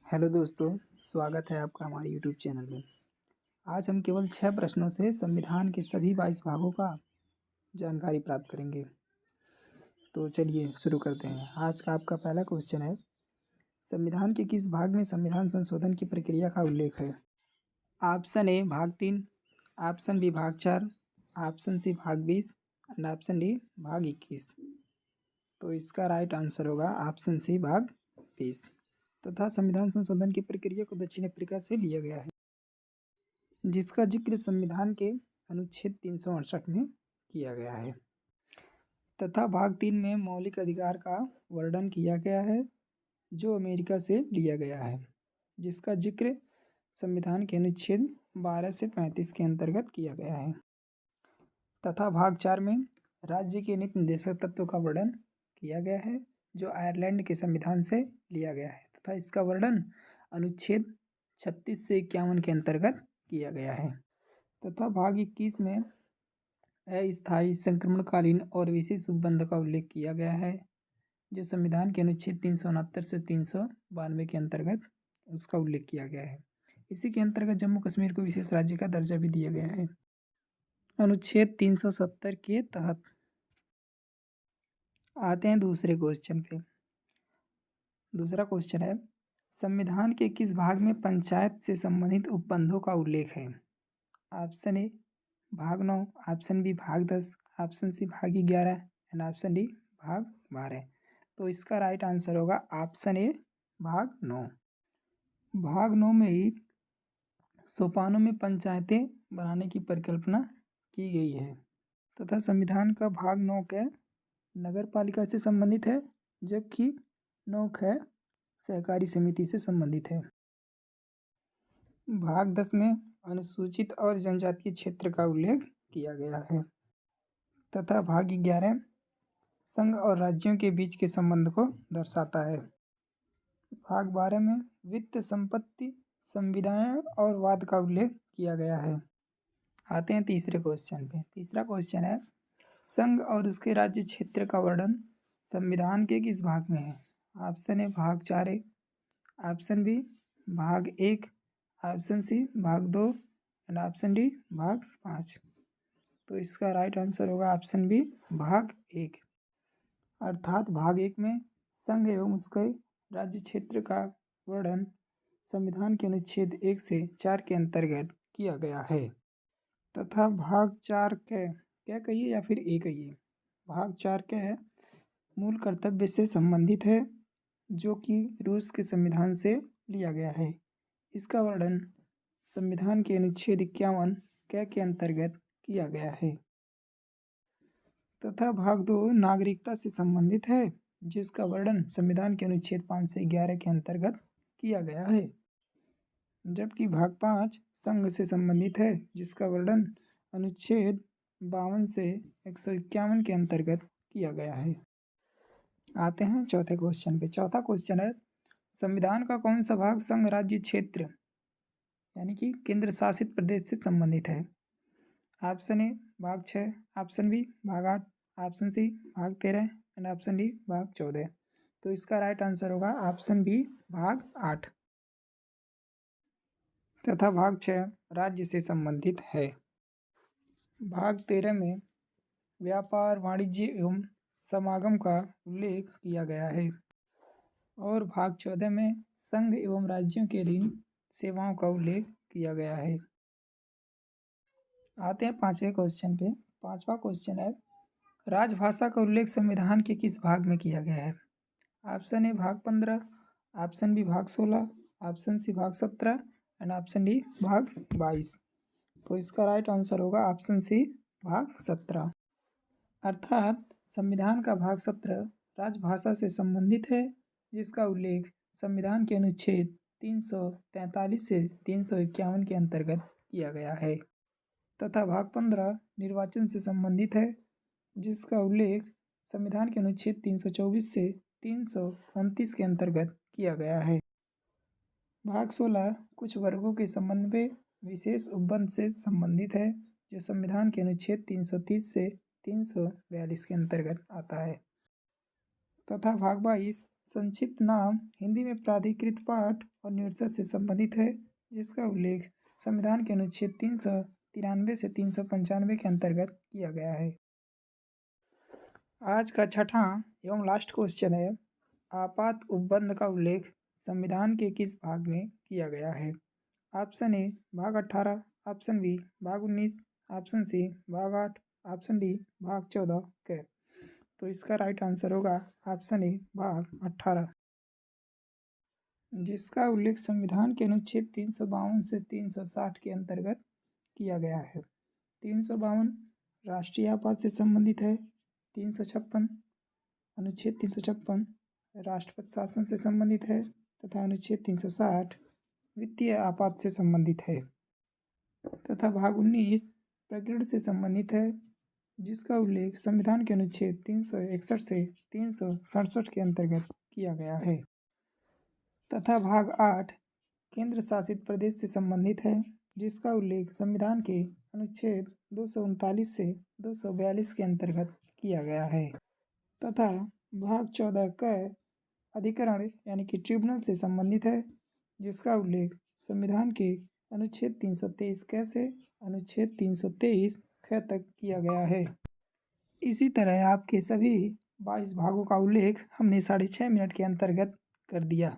Hello दोस्तों, स्वागत है आपका हमारे यूट्यूब चैनल में। आज हम केवल 6 प्रश्नों से संविधान के सभी 22 भागों का जानकारी प्राप्त करेंगे। तो चलिए शुरू करते हैं। आज का आपका पहला क्वेश्चन है, संविधान के किस भाग में संविधान संशोधन की प्रक्रिया का उल्लेख है? ऑप्शन ए भाग 3, ऑप्शन बी भाग 4, ऑप्शन सी भाग 20 एंड ऑप्शन डी भाग 21। तो इसका राइट आंसर होगा ऑप्शन सी भाग 20। तथा संविधान संशोधन की प्रक्रिया को दक्षिण अफ्रीका से लिया गया है, जिसका जिक्र संविधान के अनुच्छेद 368 में किया गया है। तथा भाग 3 में मौलिक अधिकार का वर्णन किया गया है, जो अमेरिका से लिया गया है, जिसका जिक्र संविधान के अनुच्छेद 12 से 35 के अंतर्गत किया गया है। तथा भाग 4 में राज्य के नीति निर्देशक तत्वों का वर्णन किया गया है, जो आयरलैंड के संविधान से लिया गया है, तथा इसका वर्णन अनुच्छेद 36 से 51 के अंतर्गत किया गया है। तथा भाग 21 में अस्थायी संक्रमणकालीन और विशेष उपबंध का उल्लेख किया गया है, जो संविधान के अनुच्छेद 369 से 392 के अंतर्गत उसका उल्लेख किया गया है। इसी के अंतर्गत जम्मू कश्मीर को विशेष राज्य का दर्जा भी दिया गया है, अनुच्छेद 370 के तहत। आते हैं दूसरे क्वेश्चन पे। दूसरा क्वेश्चन है, संविधान के किस भाग में पंचायत से संबंधित उपबंधों का उल्लेख है? ऑप्शन ए भाग 9, ऑप्शन बी भाग 10, ऑप्शन सी भाग 11 एंड ऑप्शन डी भाग 12। तो इसका राइट आंसर होगा ऑप्शन ए भाग 9। भाग 9 में ही सोपानों में पंचायतें बनाने की परिकल्पना की गई है। तथा संविधान का भाग 9 के नगर पालिका से संबंधित है, जबकि 9 है सहकारी समिति से संबंधित है। भाग 10 में अनुसूचित और जनजातीय क्षेत्र का उल्लेख किया गया है। तथा भाग 11 संघ और राज्यों के बीच के संबंध को दर्शाता है। भाग 12 में वित्त, संपत्ति, संविदाएं और वाद का उल्लेख किया गया है। आते हैं तीसरे क्वेश्चन पे। तीसरा क्वेश्चन है, संघ और उसके राज्य क्षेत्र का वर्णन संविधान के किस भाग में है? ऑप्शन ए भाग 4 है, ऑप्शन बी भाग 1, ऑप्शन सी भाग 2 एंड ऑप्शन डी भाग 5। तो इसका राइट आंसर होगा ऑप्शन बी भाग 1। अर्थात भाग 1 में संघ एवं उसके राज्य क्षेत्र का वर्णन संविधान के अनुच्छेद 1 से 4 के अंतर्गत किया गया है। तथा भाग 4 क्या कहिए या फिर ए कहिए, भाग 4 क्या है, मूल कर्तव्य से संबंधित है, जो कि रूस के संविधान से लिया गया है। इसका वर्णन संविधान के अनुच्छेद 51 के अंतर्गत किया गया है। तथा भाग 2 नागरिकता से संबंधित है, जिसका वर्णन संविधान के अनुच्छेद 5 से 11 के अंतर्गत किया गया है। जबकि भाग 5 संघ से संबंधित है, जिसका वर्णन अनुच्छेद 52 से 151 के अंतर्गत किया गया है। आते हैं चौथे क्वेश्चन पे। चौथा क्वेश्चन है, संविधान का कौन सा भाग संघ राज्य क्षेत्र यानी कि केंद्र शासित प्रदेश से संबंधित है? ऑप्शन ए भाग 6, ऑप्शन बी भाग 8, ऑप्शन सी भाग 13 एंड ऑप्शन डी भाग 14। तो इसका राइट आंसर होगा ऑप्शन बी भाग 8। तथा भाग 6 राज्य से संबंधित है। भाग 13 में व्यापार, वाणिज्य एवं समागम का उल्लेख किया गया है, और भाग 14 में संघ एवं राज्यों के अधीन सेवाओं का उल्लेख किया गया है। आते हैं पांचवें क्वेश्चन पे। पांचवा क्वेश्चन है, राजभाषा का उल्लेख संविधान के किस भाग में किया गया है? ऑप्शन ए भाग 15, ऑप्शन बी भाग 16, ऑप्शन सी भाग 17 एंड ऑप्शन डी भाग 22। तो इसका राइट आंसर होगा ऑप्शन सी भाग 17। अर्थात संविधान का भाग 17 राजभाषा से संबंधित है, जिसका उल्लेख संविधान के अनुच्छेद 343 से 351 के अंतर्गत किया गया है। तथा भाग 15 निर्वाचन से संबंधित है, जिसका उल्लेख संविधान के अनुच्छेद 324 से 329 के अंतर्गत किया गया है। भाग 16 कुछ वर्गों के संबंध में विशेष उपबंध से संबंधित है, जो संविधान के अनुच्छेद 330 से 342 के अंतर्गत आता है। तथा भाग 22 संक्षिप्त नाम हिंदी में प्राधिकृत पाठ और निर्देश से संबंधित है, जिसका उल्लेख संविधान के अनुच्छेद 393 से 395 के अंतर्गत किया गया है। आज का छठा एवं लास्ट क्वेश्चन है, आपात उपबंध का उल्लेख संविधान के किस भाग में किया गया है? ऑप्शन ए भाग 18, ऑप्शन बी भाग 19, ऑप्शन सी भाग 8, ऑप्शन डी भाग 14 के। तो इसका राइट आंसर होगा ऑप्शन ए भाग 18, जिसका उल्लेख संविधान के अनुच्छेद 352 से 360 के अंतर्गत किया गया है। 352 राष्ट्रीय आपात से संबंधित है, 356 अनुच्छेद 356 राष्ट्रपति शासन से संबंधित है तथा अनुच्छेद 360 वित्तीय आपात से संबंधित है तथा भाग 19 प्रकीर्ण से संबंधित है, जिसका उल्लेख संविधान के अनुच्छेद 361 से 367 के अंतर्गत किया गया है तथा भाग 8 केंद्र शासित प्रदेश से संबंधित है, जिसका उल्लेख संविधान के अनुच्छेद 239 से 242 के अंतर्गत किया गया है तथा भाग 14 का अधिकरण यानी कि ट्रिब्यूनल से संबंधित है, जिसका उल्लेख संविधान के अनुच्छेद 323 क से अनुच्छेद 323 ख तक किया गया है। इसी तरह आपके सभी 22 भागों का उल्लेख हमने 6.5 मिनट के अंतर्गत कर दिया।